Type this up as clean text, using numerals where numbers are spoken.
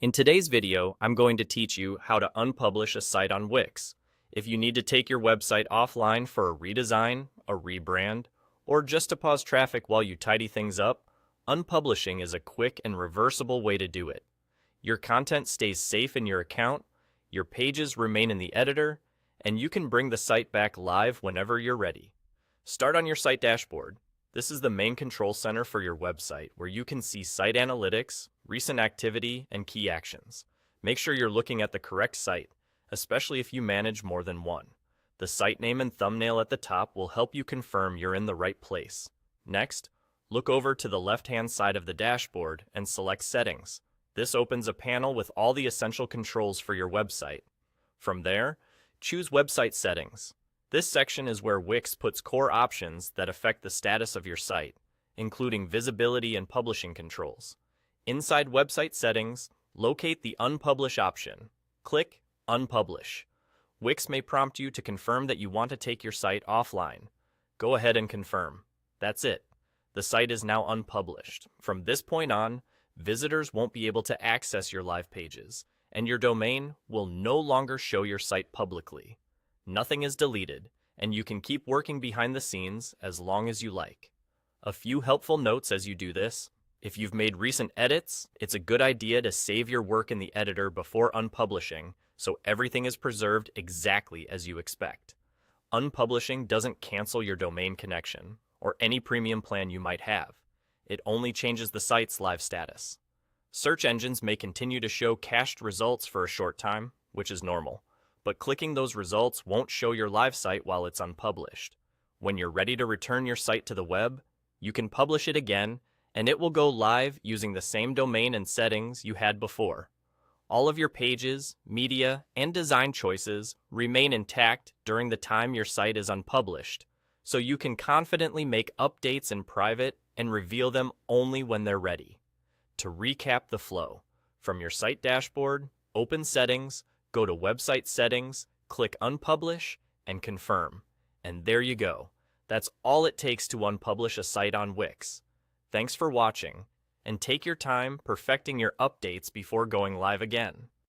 In today's video, I'm going to teach you how to unpublish a site on Wix. If you need to take your website offline for a redesign, a rebrand, or just to pause traffic while you tidy things up, unpublishing is a quick and reversible way to do it. Your content stays safe in your account, your pages remain in the editor, and you can bring the site back live whenever you're ready. Start on your site dashboard. This is the main control center for your website, where you can see site analytics, recent activity, and key actions. Make sure you're looking at the correct site, especially if you manage more than one. The site name and thumbnail at the top will help you confirm you're in the right place. Next, look over to the left-hand side of the dashboard and select Settings. This opens a panel with all the essential controls for your website. From there, choose Website Settings. This section is where Wix puts core options that affect the status of your site, including visibility and publishing controls. Inside Website Settings, locate the Unpublish option. Click Unpublish. Wix may prompt you to confirm that you want to take your site offline. Go ahead and confirm. That's it. The site is now unpublished. From this point on, visitors won't be able to access your live pages, and your domain will no longer show your site publicly. Nothing is deleted, and you can keep working behind the scenes as long as you like. A few helpful notes as you do this. If you've made recent edits, it's a good idea to save your work in the editor before unpublishing, so everything is preserved exactly as you expect. Unpublishing doesn't cancel your domain connection, or any premium plan you might have. It only changes the site's live status. Search engines may continue to show cached results for a short time, which is normal. But clicking those results won't show your live site while it's unpublished. When you're ready to return your site to the web, you can publish it again, and it will go live using the same domain and settings you had before. All of your pages, media, and design choices remain intact during the time your site is unpublished, so you can confidently make updates in private and reveal them only when they're ready. To recap the flow, from your site dashboard, open Settings, go to Website Settings, click Unpublish, and confirm. And there you go. That's all it takes to unpublish a site on Wix. Thanks for watching, and take your time perfecting your updates before going live again.